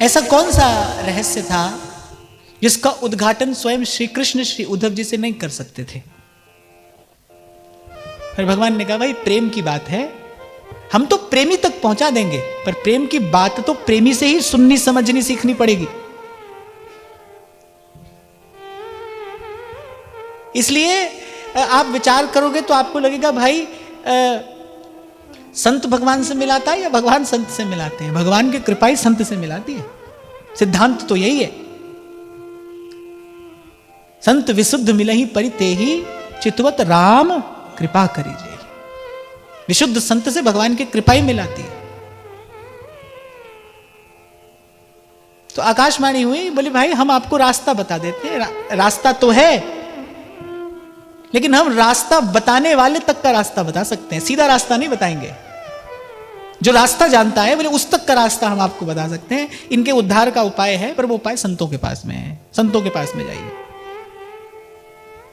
ऐसा कौन सा रहस्य था जिसका उद्घाटन स्वयं श्री कृष्ण श्री उद्धव जी से नहीं कर सकते थे? फिर भगवान ने कहा भाई प्रेम की बात है, हम तो प्रेमी तक पहुंचा देंगे, पर प्रेम की बात तो प्रेमी से ही सुननी समझनी सीखनी पड़ेगी। इसलिए आप विचार करोगे तो आपको लगेगा भाई संत भगवान से मिलाता है या भगवान संत से मिलाते हैं? भगवान की कृपा ही संत से मिलाती है। सिद्धांत तो यही है, संत विशुद्ध मिलहि परितेहि चितवत राम कृपा करीजे। विशुद्ध संत से भगवान की कृपा ही मिलाती है। तो आकाशवाणी हुई, बोले भाई हम आपको रास्ता बता देते हैं। रास्ता तो है, लेकिन हम रास्ता बताने वाले तक का रास्ता बता सकते हैं, सीधा रास्ता नहीं बताएंगे। जो रास्ता जानता है बोले उस तक का रास्ता हम आपको बता सकते हैं। इनके उद्धार का उपाय है, पर वो उपाय संतों के पास में है, संतों के पास में जाइए।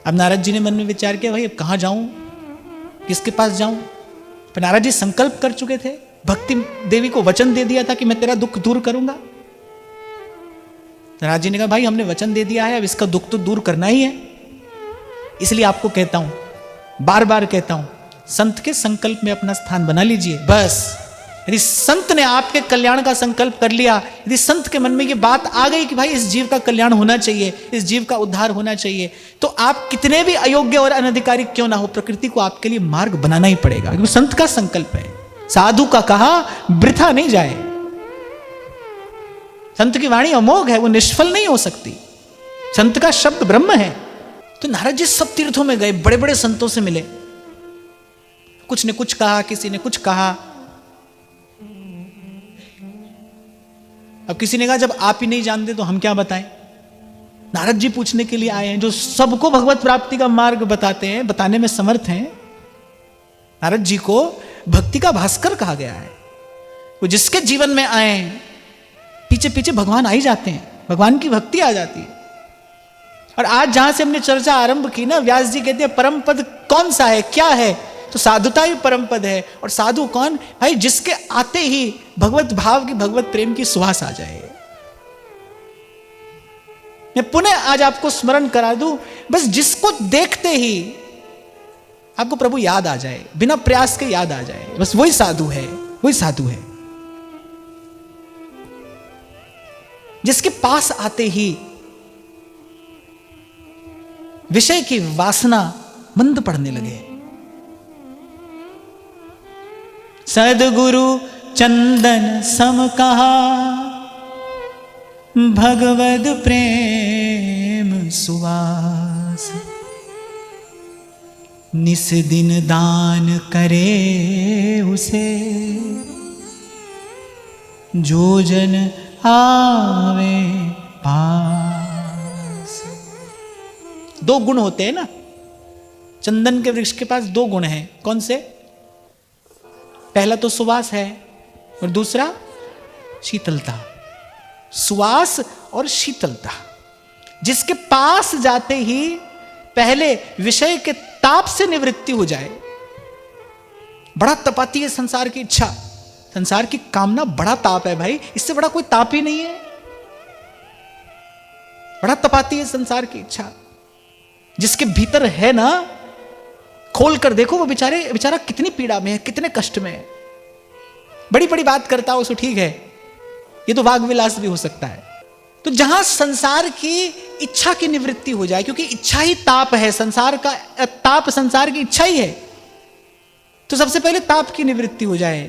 अब नारद जी ने मन में विचार किया भाई अब कहां जाऊं, किसके पास जाऊं? पर नारद जी संकल्प कर चुके थे, भक्ति देवी को वचन दे दिया था कि मैं तेरा दुख दूर करूंगा। नारद जी ने कहा भाई हमने वचन दे दिया है, अब इसका दुख तो दूर करना ही है। इसलिए आपको कहता हूं, बार बार कहता हूं, संत के संकल्प में अपना स्थान बना लीजिए। बस यदि संत ने आपके कल्याण का संकल्प कर लिया, यदि संत के मन में ये बात आ गई कि भाई इस जीव का कल्याण होना चाहिए, इस जीव का उद्धार होना चाहिए, तो आप कितने भी अयोग्य और अनधिकारी क्यों ना हो, प्रकृति को आपके लिए मार्ग बनाना ही पड़ेगा, क्योंकि संत का संकल्प है। साधु का कहा वृथा नहीं जाए। संत की वाणी अमोघ है, वो निष्फल नहीं हो सकती। संत का शब्द ब्रह्म है। तो नारद जी सब तीर्थों में गए, बड़े बड़े संतों से मिले, कुछ ने कुछ कहा, किसी ने कुछ कहा। अब किसी ने कहा जब आप ही नहीं जानते तो हम क्या बताएं? नारद जी पूछने के लिए आए हैं, जो सबको भगवत प्राप्ति का मार्ग बताते हैं, बताने में समर्थ हैं। नारद जी को भक्ति का भास्कर कहा गया है। वो जिसके जीवन में आए पीछे पीछे भगवान आ ही जाते हैं, भगवान की भक्ति आ जाती है। और आज जहां से हमने चर्चा आरंभ की ना, व्यास जी कहते हैं परम पद कौन सा है, क्या है? तो साधुता ही परम पद है। और साधु कौन? भाई जिसके आते ही भगवत भाव की, भगवत प्रेम की सुवास आ जाए। मैं पुनः आज आपको स्मरण करा दूं, बस जिसको देखते ही आपको प्रभु याद आ जाए, बिना प्रयास के याद आ जाए, बस वही साधु है, वही साधु है। जिसके पास आते ही विषय की वासना मंद पड़ने लगे। सदगुरु चंदन सम कहा भगवद प्रेम सुवास। निस दिन दान करे उसे जो जन आवे पास। दो गुण होते हैं ना, चंदन के वृक्ष के पास दो गुण हैं। कौन से? पहला तो सुवास है और दूसरा शीतलता। सुवास और शीतलता। जिसके पास जाते ही पहले विषय के ताप से निवृत्ति हो जाए। बड़ा तपाती है संसार की इच्छा, संसार की कामना बड़ा ताप है भाई, इससे बड़ा कोई ताप ही नहीं है। बड़ा तपाती है संसार की इच्छा। जिसके भीतर है ना, खोल कर देखो वो बेचारा कितनी पीड़ा में है, कितने कष्ट में है। बड़ी बड़ी बात करता हो सो ठीक है, ये तो वाग विलास भी हो सकता है। तो जहां संसार की इच्छा की निवृत्ति हो जाए, क्योंकि इच्छा ही ताप है, संसार का ताप संसार की इच्छा ही है, तो सबसे पहले ताप की निवृत्ति हो जाए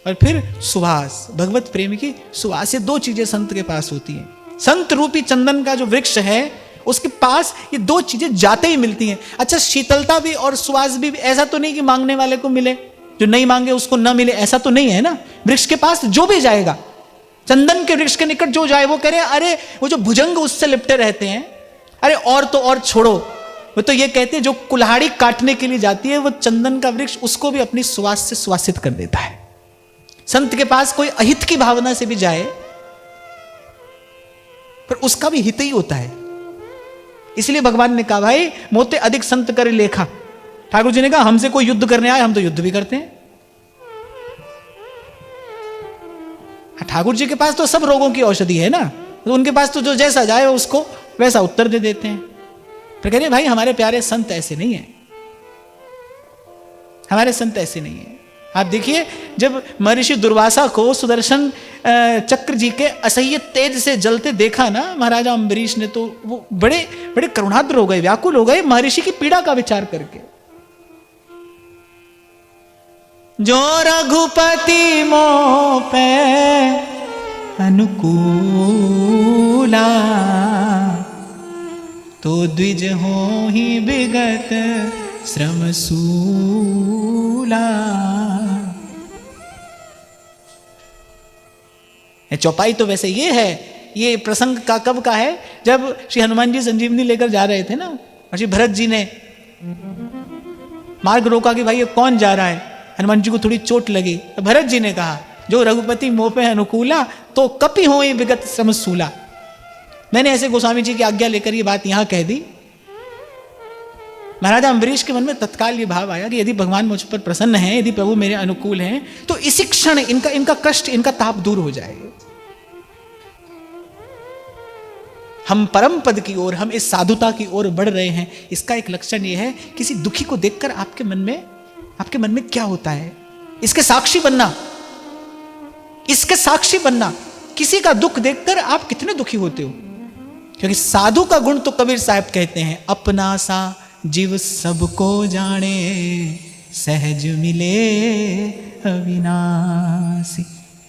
और फिर सुवास, भगवत प्रेम की सुवास। ये दो चीजें संत के पास होती हैं। संत रूपी चंदन का जो वृक्ष है उसके पास ये दो चीजें जाते ही मिलती हैं। अच्छा, शीतलता भी और सुवास भी ऐसा तो नहीं कि मांगने वाले को मिले, जो नहीं मांगे उसको ना मिले, ऐसा तो नहीं है ना। वृक्ष के पास जो भी जाएगा, चंदन के वृक्ष के निकट जो जाए, वो कह रहे हैं अरे वो जो भुजंग उससे लिपटे रहते हैं, अरे और तो और छोड़ो। वो तो ये कहते हैं जो कुल्हाड़ी काटने के लिए जाती है, वो चंदन का वृक्ष उसको भी अपनी सुवास से सुवासित कर देता है। संत के पास कोई अहित की भावना से भी जाए, पर उसका भी हित ही होता है। इसलिए भगवान ने कहा भाई मोते अधिक संत कर लेखा। ठाकुर जी ने कहा हमसे कोई युद्ध करने आए, हम तो युद्ध भी करते हैं। ठाकुर जी के पास तो सब रोगों की औषधि है ना, तो उनके पास तो जो जैसा जाए उसको वैसा उत्तर दे देते हैं। पर कह रहे भाई हमारे प्यारे संत ऐसे नहीं है, हमारे संत ऐसे नहीं है। आप देखिए जब महर्षि दुर्वासा को सुदर्शन चक्र जी के असह्य तेज से जलते देखा ना महाराजा अम्बरीश ने, तो वो बड़े बड़े करुणाद्र हो गए, व्याकुल हो गए महर्षि की पीड़ा का विचार करके। जो रघुपति मोह पे अनुकूला, तो द्विज हो ही विगत श्रम सूला। चौपाई तो वैसे ये है, ये प्रसंग का कब का है, जब श्री हनुमान जी संजीवनी लेकर जा रहे थे ना, और श्री भरत जी ने मार्ग रोका कि भाई ये कौन जा रहा है। हनुमान जी को थोड़ी चोट लगी, तो भरत जी ने कहा जो रघुपति मोह पे अनुकूला, तो कपि हो विगत श्रम सूला। मैंने ऐसे गोस्वामी जी की आज्ञा लेकर ये बात यहां कह दी। महाराजा अम्बरीश के मन में तत्काल ये भाव आया कि यदि भगवान मुझ पर प्रसन्न हैं, यदि प्रभु मेरे अनुकूल हैं, तो इसी क्षण इनका कष्ट, इनका ताप दूर हो जाएगा। हम परम पद की ओर, हम इस साधुता की ओर बढ़ रहे हैं। इसका एक लक्षण यह है, किसी दुखी को देखकर आपके मन में क्या होता है, इसके साक्षी बनना, इसके साक्षी बनना। किसी का दुख देखकर आप कितने दुखी होते हो, क्योंकि साधु का गुण तो कबीर साहब कहते हैं, अपना सा जीव सबको जाने, सहज मिले अविनाशी।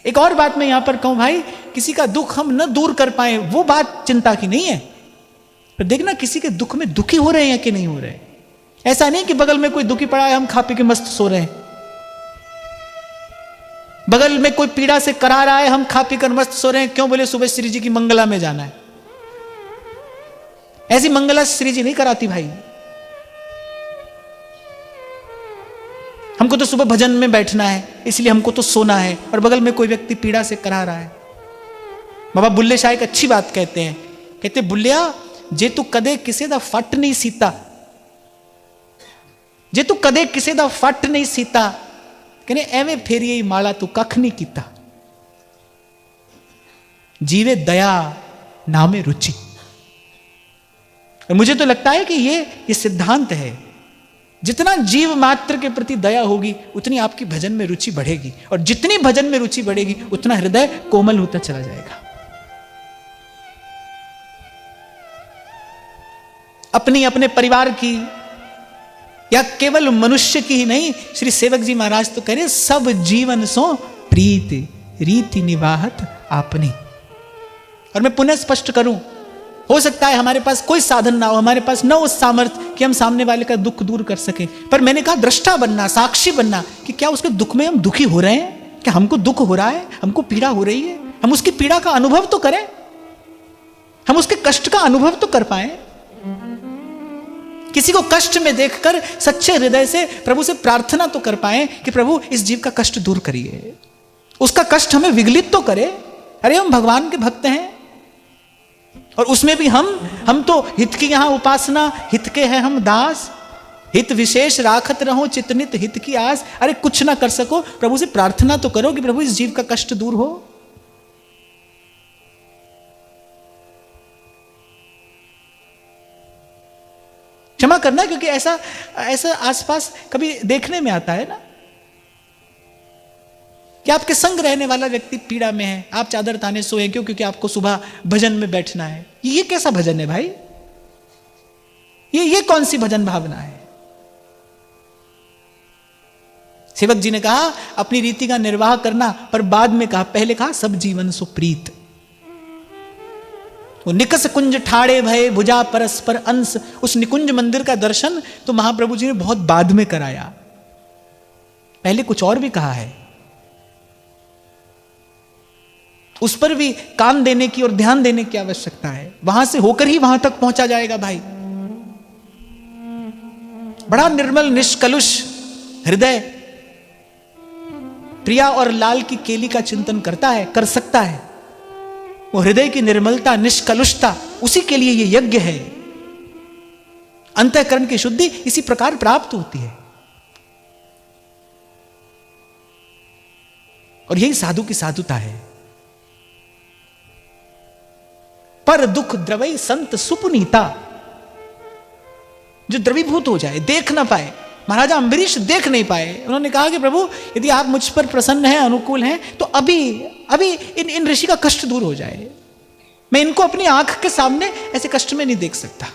एक और बात मैं यहां पर कहूं भाई, किसी का दुख हम न दूर कर पाए वो बात चिंता की नहीं है, पर देखना किसी के दुख में दुखी हो रहे हैं कि नहीं हो रहे। ऐसा नहीं कि बगल में कोई दुखी पड़ा है, हम खा पी के मस्त सो रहे हैं। बगल में कोई पीड़ा से करा रहा है, हम खा पी कर मस्त सो रहे हैं। क्यों? बोले सुबह श्री जी की मंगला में जाना है। ऐसी मंगला श्री जी नहीं कराती भाई। हमको तो सुबह भजन में बैठना है, इसलिए हमको तो सोना है, और बगल में कोई व्यक्ति पीड़ा से करा रहा है। बाबा बुल्ले शाह एक अच्छी बात कहते हैं, कहते बुल्लिया जे तू कदे किसे दा फट नहीं सीता, जे तू कदे किसे दा फट नहीं सीता, कहने एवें फेरिए माला तू कख नहीं कीता, जीवे दया नामे रुचि। और मुझे तो लगता है कि ये सिद्धांत है, जितना जीव मात्र के प्रति दया होगी उतनी आपकी भजन में रुचि बढ़ेगी, और जितनी भजन में रुचि बढ़ेगी उतना हृदय कोमल होता चला जाएगा। अपनी, अपने परिवार की, या केवल मनुष्य की ही नहीं, श्री सेवक जी महाराज तो कह रहे सब जीवन सो प्रीत रीति निवाहत आपनी। और मैं पुनः स्पष्ट करूं, हो सकता है हमारे पास कोई साधन ना हो, हमारे पास न हो सामर्थ्य कि हम सामने वाले का दुख दूर कर सके, पर मैंने कहा दृष्टा बनना, साक्षी बनना, कि क्या उसके दुख में हम दुखी हो रहे हैं, क्या हमको दुख हो रहा है, हमको पीड़ा हो रही है, हम उसकी पीड़ा का अनुभव तो करें, हम उसके कष्ट का अनुभव तो कर पाए। किसी को कष्ट में देखकर सच्चे हृदय से प्रभु से प्रार्थना तो कर पाए कि प्रभु इस जीव का कष्ट दूर करिए, उसका कष्ट हमें विगलित तो करे। अरे हम भगवान के भक्त हैं, और उसमें भी हम तो हित की यहां उपासना, हित के हैं हम दास, हित विशेष राखत रहो चितनित हित की आस। अरे कुछ ना कर सको, प्रभु से प्रार्थना तो करो कि प्रभु इस जीव का कष्ट दूर हो। क्षमा करना, क्योंकि ऐसा आसपास कभी देखने में आता है ना, कि आपके संग रहने वाला व्यक्ति पीड़ा में है, आप चादर ताने सोए क्यों? क्योंकि आपको सुबह भजन में बैठना है। ये कैसा भजन है भाई? ये कौन सी भजन भावना है? सेवक जी ने कहा अपनी रीति का निर्वाह करना, पर बाद में कहा, पहले कहा सब जीवन सुप्रीत। वो निकस कुंज ठाड़े भय भुजा परस्पर अंश, उस निकुंज मंदिर का दर्शन तो महाप्रभु जी ने बहुत बाद में कराया, पहले कुछ और भी कहा है। उस पर भी कान देने की और ध्यान देने की आवश्यकता है, वहां से होकर ही वहां तक पहुंचा जाएगा भाई। बड़ा निर्मल निष्कलुष हृदय प्रिया और लाल की केली का चिंतन करता है, कर सकता है। वो हृदय की निर्मलता, निष्कलुषता, उसी के लिए ये यज्ञ है। अंतःकरण की शुद्धि इसी प्रकार प्राप्त होती है, और यही साधु की साधुता है। पर दुख द्रवई संत सुपुनीता, जो द्रवीभूत हो जाए, देख ना पाए। महाराजा अम्बरीश देख नहीं पाए। उन्होंने कहा कि प्रभु यदि आप मुझ पर प्रसन्न हैं, अनुकूल हैं, तो अभी इन ऋषि का कष्ट दूर हो जाए। मैं इनको अपनी आंख के सामने ऐसे कष्ट में नहीं देख सकता।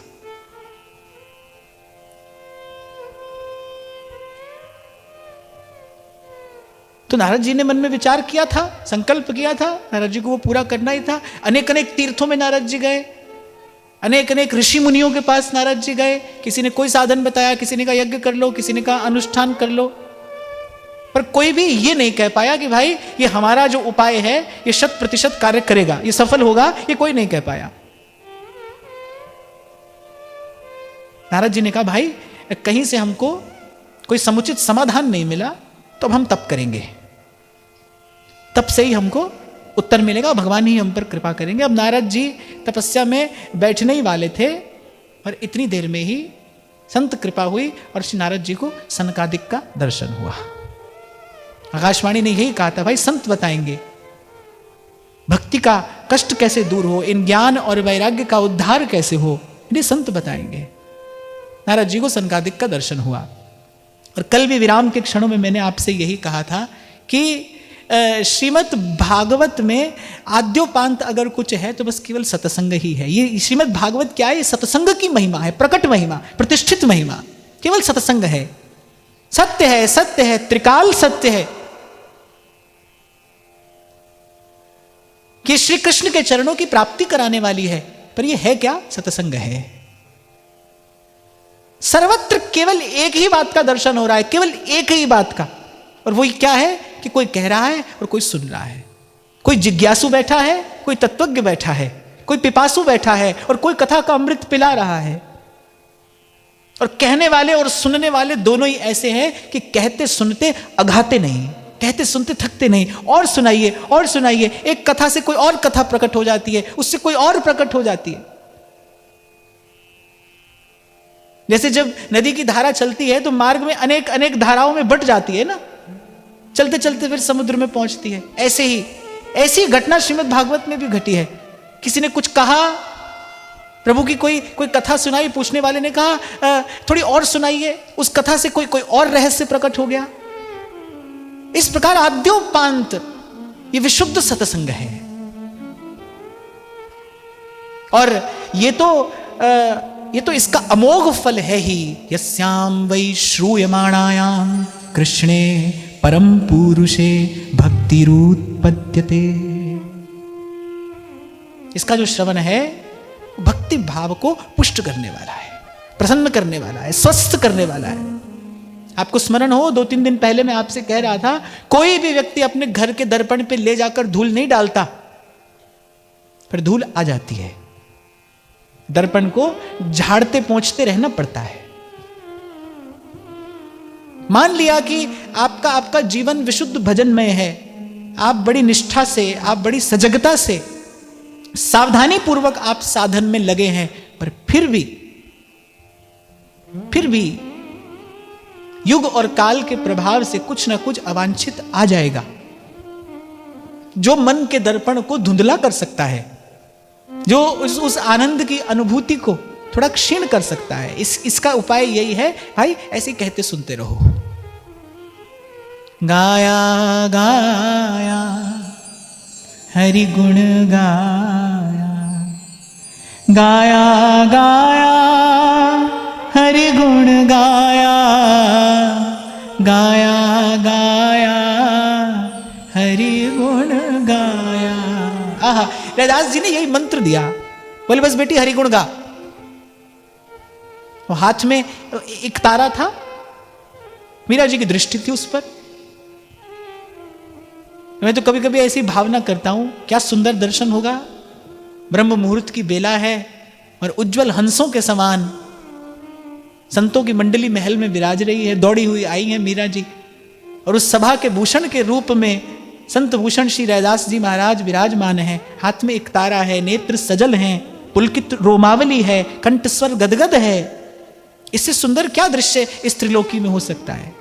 तो नारद जी ने मन में विचार किया था, संकल्प किया था, नारद जी को वो पूरा करना ही था। अनेक अनेक तीर्थों में नारद जी गए, अनेक अनेक ऋषि मुनियों के पास नारद जी गए। किसी ने कोई साधन बताया, किसी ने कहा यज्ञ कर लो, किसी ने कहा अनुष्ठान कर लो, पर कोई भी ये नहीं कह पाया कि भाई ये हमारा जो उपाय है ये 100% कार्य करेगा, ये सफल होगा, ये कोई नहीं कह पाया। नारद जी ने कहा भाई कहीं से हमको कोई समुचित समाधान नहीं मिला, तो अब हम तप करेंगे, तप से ही हमको उत्तर मिलेगा, भगवान ही हम पर कृपा करेंगे। अब नारद जी तपस्या में बैठने ही वाले थे और इतनी देर में ही संत कृपा हुई और श्री नारद जी को सनकादिक का दर्शन हुआ। आकाशवाणी ने यही कहा था भाई संत बताएंगे भक्ति का कष्ट कैसे दूर हो, इन ज्ञान और वैराग्य का उद्धार कैसे हो, इन्हें संत बताएंगे। नारद जी को सनकादिक का दर्शन हुआ। और कल भी विराम के क्षणों में मैंने आपसे यही कहा था कि श्रीमद् भागवत में आद्योपांत अगर कुछ है तो बस केवल सत्संग ही है। ये श्रीमद् भागवत क्या है? ये सत्संग की महिमा है, प्रकट महिमा, प्रतिष्ठित महिमा, केवल सत्संग है। सत्य है, सत्य है, त्रिकाल सत्य है कि श्री कृष्ण के चरणों की प्राप्ति कराने वाली है। पर यह है क्या? सत्संग है। सर्वत्र केवल एक ही बात का दर्शन हो रहा है, केवल एक ही बात का, और वही क्या है कि कोई कह रहा है और कोई सुन रहा है। कोई जिज्ञासु बैठा है, कोई तत्वज्ञ बैठा है, कोई पिपासु बैठा है और कोई कथा का अमृत पिला रहा है। और कहने वाले और सुनने वाले दोनों ही ऐसे हैं कि कहते सुनते अघाते नहीं, कहते सुनते थकते नहीं। और सुनाइए और सुनाइए, एक कथा से कोई और कथा प्रकट हो जाती है, उससे कोई और प्रकट हो जाती है। जैसे जब नदी की धारा चलती है तो मार्ग में अनेक अनेक धाराओं में बट जाती है ना, चलते चलते फिर समुद्र में पहुंचती है। ऐसे ही ऐसी घटना श्रीमद् भागवत में भी घटी है। किसी ने कुछ कहा, प्रभु की कोई कथा सुनाई, पूछने वाले ने कहा थोड़ी और सुनाइए, उस कथा से कोई और रहस्य प्रकट हो गया। इस प्रकार आद्योपांत ये विशुद्ध सत्संग है। और ये तो इसका अमोघ फल है ही। यस्याम वै श्रूयमाणायाम कृष्णे परम पुरुषे भक्तिरुत्पद्यते। इसका जो श्रवण है भक्ति भाव को पुष्ट करने वाला है, प्रसन्न करने वाला है, स्वस्थ करने वाला है। आपको स्मरण हो 2-3 दिन पहले मैं आपसे कह रहा था, कोई भी व्यक्ति अपने घर के दर्पण पे ले जाकर धूल नहीं डालता, फिर धूल आ जाती है। दर्पण को झाड़ते पोंछते रहना पड़ता है। मान लिया कि आपका जीवन विशुद्ध भजनमय है, आप बड़ी निष्ठा से, आप बड़ी सजगता से, सावधानी पूर्वक आप साधन में लगे हैं, पर फिर भी युग और काल के प्रभाव से कुछ ना कुछ अवांछित आ जाएगा, जो मन के दर्पण को धुंधला कर सकता है, जो उस आनंद की अनुभूति को थोड़ा क्षीण कर सकता है। इसका उपाय यही है भाई, ऐसे कहते सुनते रहो। गाया गाया हरि गुण गाया, गाया गाया हरि गुण गाया, गाया गाया हरि गुण गाया। आहा, रैदास जी ने यही मंत्र दिया, बोले बस बेटी हरि गुण गा। वो हाथ में एक तारा था, मीरा जी की दृष्टि थी उस पर। मैं तो कभी कभी ऐसी भावना करता हूं, क्या सुंदर दर्शन होगा। ब्रह्म मुहूर्त की बेला है और उज्जवल हंसों के समान संतों की मंडली महल में विराज रही है, दौड़ी हुई आई है मीरा जी, और उस सभा के भूषण के रूप में संत भूषण श्री रैदास जी महाराज विराजमान हैं। हाथ में एक तारा है, नेत्र सजल हैं, पुलकित रोमावली है, कंठस्वर गदगद है। इससे सुंदर क्या दृश्य इस त्रिलोकी में हो सकता है।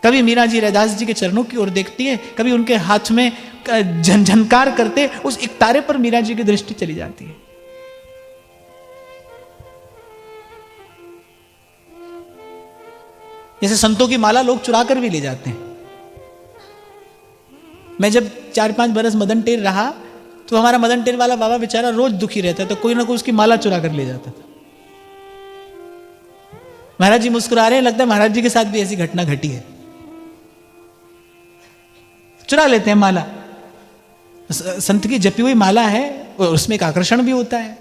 कभी मीरा जी रैदास जी के चरणों की ओर देखती है, कभी उनके हाथ में झनझनकार करते, उस एक तारे पर मीरा जी की दृष्टि चली जाती है। जैसे संतों की माला लोग चुरा कर भी ले जाते हैं। मैं जब 4-5 बरस मदन टेर रहा तो हमारा मदन टेर वाला बाबा बेचारा रोज दुखी रहता, तो कोई ना कोई उसकी माला चुरा कर ले जाता था। महाराज जी मुस्कुरा रहे हैं, लगता है महाराज जी के साथ भी ऐसी घटना घटी है। चुरा लेते हैं माला। संत की जपी हुई माला है और उसमें एक आकर्षण भी होता है।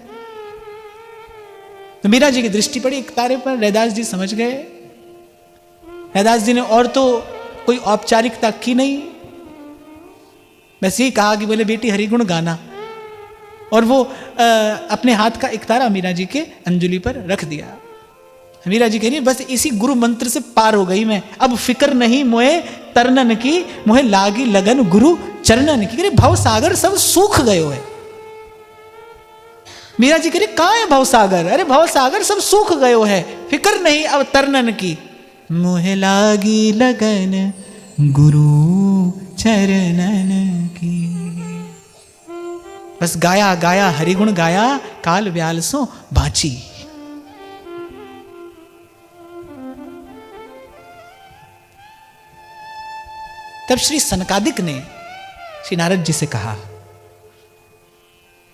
तो मीरा जी की दृष्टि पड़ी एक तारे पर। रैदास जी समझ गए। रैदास जी ने और तो कोई औपचारिकता की नहीं, बस यही कहा कि बोले बेटी हरिगुण गाना, और वो अपने हाथ का एक तारा मीरा जी के अंजुली पर रख दिया। मीरा जी कह रही बस इसी गुरु मंत्र से पार हो गई मैं, अब फिक्र नहीं मोहे तरनन की, मोहे लागी लगन गुरु चरणन की। भव सागर सब सूख गयो है। मीरा जी कह रही कहां है भव सागर? अरे भव सागर सब सूख गयो है, फिक्र नहीं अब तरनन की, मोहे लागी लगन गुरु चरणन की। बस गाया गाया हरिगुण गाया, काल व्याल सो बाची। तब श्री सनकादिक ने श्री नारद जी से कहा,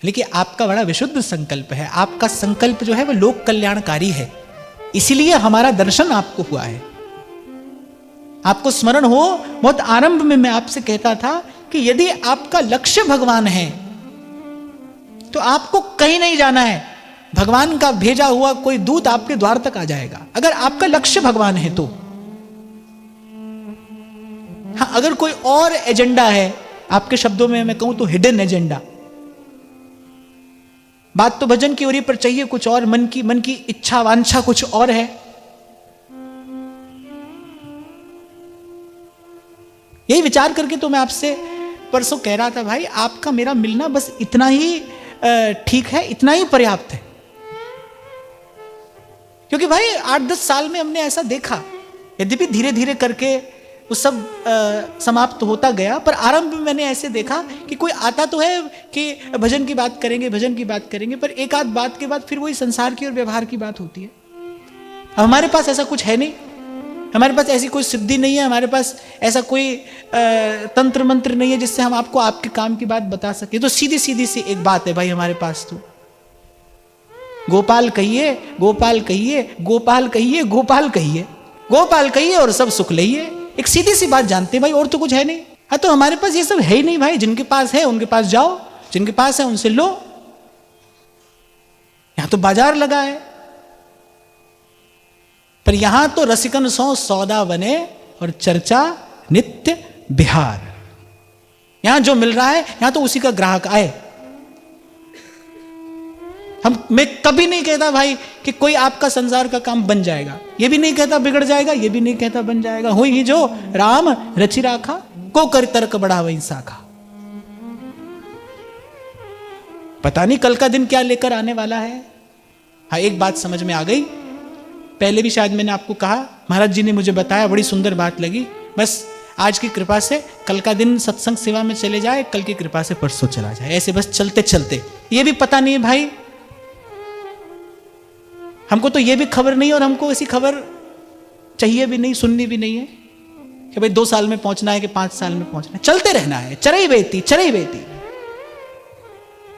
लेकिन आपका बड़ा विशुद्ध संकल्प है, आपका संकल्प जो है वह लोक कल्याणकारी है, इसीलिए हमारा दर्शन आपको हुआ है। आपको स्मरण हो, बहुत आरंभ में मैं आपसे कहता था कि यदि आपका लक्ष्य भगवान है तो आपको कहीं नहीं जाना है, भगवान का भेजा हुआ कोई दूत आपके द्वार तक आ जाएगा, अगर आपका लक्ष्य भगवान है तो। हाँ, अगर कोई और एजेंडा है, आपके शब्दों में मैं कहूं तो हिडन एजेंडा, बात तो भजन की ओर पर चाहिए कुछ और, मन की इच्छा वांछा कुछ और है, यही विचार करके तो मैं आपसे परसों कह रहा था भाई आपका मेरा मिलना बस इतना ही ठीक है, इतना ही पर्याप्त है। क्योंकि भाई 8-10 साल में हमने ऐसा देखा, यद्यपि धीरे धीरे करके वो सब समाप्त होता गया, पर आरंभ में मैंने ऐसे देखा कि कोई आता तो है कि भजन की बात करेंगे, भजन की बात करेंगे, पर एक आध बात के बाद फिर वही संसार की और व्यवहार की बात होती है। अब हमारे पास ऐसा कुछ है नहीं, हमारे पास ऐसी कोई सिद्धि नहीं है, हमारे पास ऐसा कोई तंत्र मंत्र नहीं है जिससे हम आपको आपके काम की बात बता सके। तो सीधी सीधी सी एक बात है भाई हमारे पास, तो गोपाल कहिए, गोपाल कहिए, गोपाल कहिए, गोपाल कहिए, गोपाल कहिए और सब सुख लइए। एक सीधी सी बात जानते हैं भाई, और तो कुछ है नहीं। हाँ, तो हमारे पास ये सब है ही नहीं भाई। जिनके पास है उनके पास जाओ, जिनके पास है उनसे लो। यहां तो बाजार लगा है, पर यहां तो रसिकन सो सौदा बने और चर्चा नित्य बिहार। यहां जो मिल रहा है यहां तो उसी का ग्राहक आए। मैं कभी नहीं कहता भाई कि कोई आपका संसार का काम बन जाएगा, ये भी नहीं कहता बिगड़ जाएगा, ये भी नहीं कहता बन जाएगा। हुई ही जो राम रचि राखा, को कर तर्क बढ़ा वही साखा। पता नहीं कल का दिन क्या लेकर आने वाला है। हाँ, एक बात समझ में आ गई, पहले भी शायद मैंने आपको कहा, महाराज जी ने मुझे बताया, बड़ी सुंदर बात लगी। बस आज की कृपा से कल का दिन सत्संग सेवा में चले जाए, कल की कृपा से परसों चला जाए, ऐसे बस चलते चलते। ये भी पता नहीं है भाई, हमको तो ये भी खबर नहीं, और हमको ऐसी खबर चाहिए भी नहीं, सुननी भी नहीं है कि भाई 2 साल में पहुंचना है कि 5 साल में पहुंचना है। चलते रहना है, चरई बेती, चरई बेती।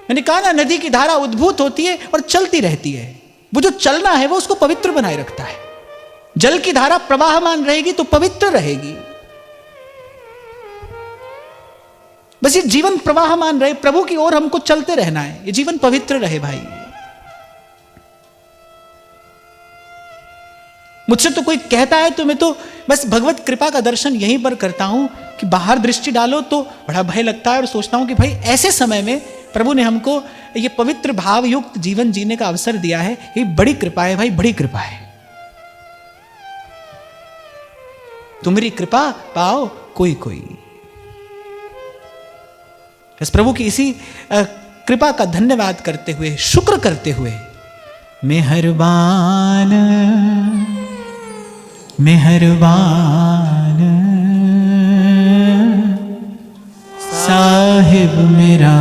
मैंने कहा ना, नदी की धारा उद्भूत होती है और चलती रहती है। वो जो चलना है वो उसको पवित्र बनाए रखता है। जल की धारा प्रवाहमान रहेगी तो पवित्र रहेगी। बस ये जीवन प्रवाहमान रहे, प्रभु की ओर हमको चलते रहना है, ये जीवन पवित्र रहे भाई। मुझसे तो कोई कहता है तो मैं तो बस भगवत कृपा का दर्शन यहीं पर करता हूं कि बाहर दृष्टि डालो तो बड़ा भय लगता है, और सोचता हूं कि भाई ऐसे समय में प्रभु ने हमको ये पवित्र भाव युक्त जीवन जीने का अवसर दिया है, ये बड़ी कृपा है भाई, बड़ी कृपा है। तुम्हारी कृपा पाओ कोई कोई। बस प्रभु की इसी कृपा का धन्यवाद करते हुए, शुक्र करते हुए, मेहरबान मेहरबान सा साहिब मेरा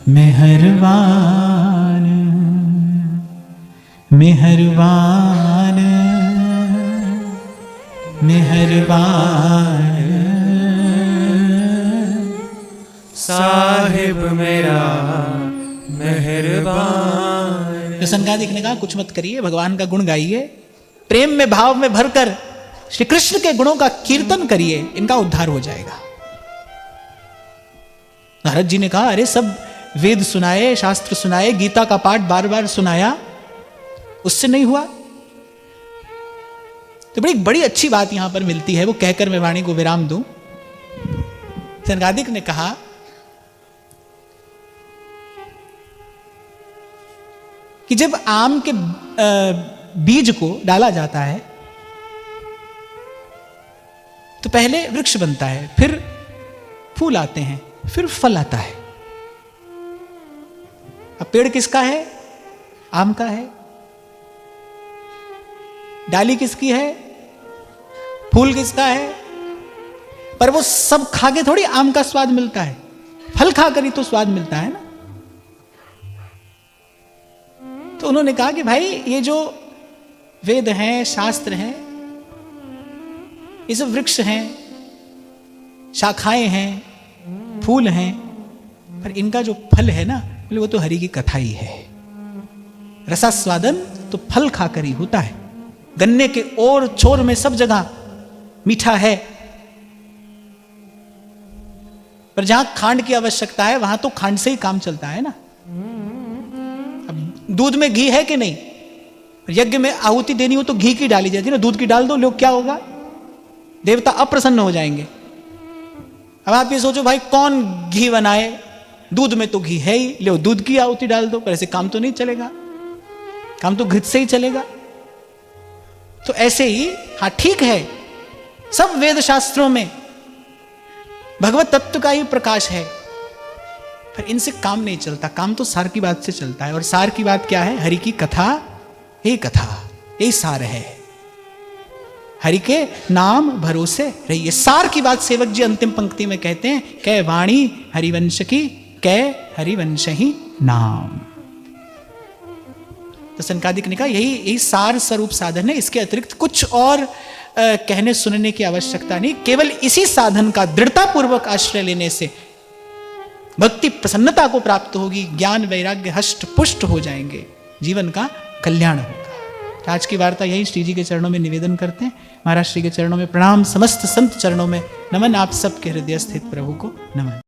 मेहरबान मेहरबान मेहरबान साहिब मेरा मेहरबान। तो सनकादिक ने कहा कुछ मत करिए, भगवान का गुण गाइए, प्रेम में भाव में भरकर श्री कृष्ण के गुणों का कीर्तन करिए, इनका उद्धार हो जाएगा। नारद जी ने कहा अरे सब वेद सुनाए, शास्त्र सुनाए, गीता का पाठ बार बार सुनाया, उससे नहीं हुआ। तो बड़ी अच्छी बात यहां पर मिलती है, वो कहकर मैं वाणी को विराम दूं। सनकादिक ने कहा कि जब आम के बीज को डाला जाता है तो पहले वृक्ष बनता है, फिर फूल आते हैं, फिर फल आता है। अब पेड़ किसका है? आम का है। डाली किसकी है? फूल किसका है? पर वो सब खा के थोड़ी आम का स्वाद मिलता है, फल खाकर ही तो स्वाद मिलता है ना। तो उन्होंने कहा कि भाई ये जो वेद हैं, शास्त्र हैं, ये सब वृक्ष हैं, शाखाएं हैं, फूल हैं, पर इनका जो फल है ना, वो तो हरि की कथा ही है। रसास्वादन तो फल खाकर ही होता है। गन्ने के ओर छोर में सब जगह मीठा है, पर जहां खांड की आवश्यकता है वहां तो खांड से ही काम चलता है ना। अब दूध में घी है कि नहीं? यज्ञ में आहुति देनी हो तो घी की डाली जाती है ना, दूध की डाल दो, लोग क्या होगा? देवता अप्रसन्न हो जाएंगे। अब आप ये सोचो भाई कौन घी बनाए, दूध में तो घी है ही, लो दूध की आहुति डाल दो, पर ऐसे काम तो नहीं चलेगा, काम तो घृत से ही चलेगा। तो ऐसे ही हाँ ठीक है, सब वेद शास्त्रों में भगवत तत्व का ही प्रकाश है, पर इनसे काम नहीं चलता, काम तो सार की बात से चलता है। और सार की बात क्या है? हरि की कथा, यही कथा, यही सार है। हरि के नाम भरोसे रहिए, सार की बात सेवक जी अंतिम पंक्ति में कहते हैं, कै वाणी हरिवंश की, कै हरिवंश ही नाम। तो सनकादिक ने कहा यही सार स्वरूप साधन है, इसके अतिरिक्त कुछ और कहने सुनने की आवश्यकता नहीं। केवल इसी साधन का दृढ़ता पूर्वक आश्रय लेने से भक्ति प्रसन्नता को प्राप्त होगी, ज्ञान वैराग्य हष्ट पुष्ट हो जाएंगे, जीवन का कल्याण होगा। आज की वार्ता यही श्री जी के चरणों में निवेदन करते हैं। महाराज श्री के चरणों में प्रणाम, समस्त संत चरणों में नमन, आप सबके हृदय स्थित प्रभु को नमन।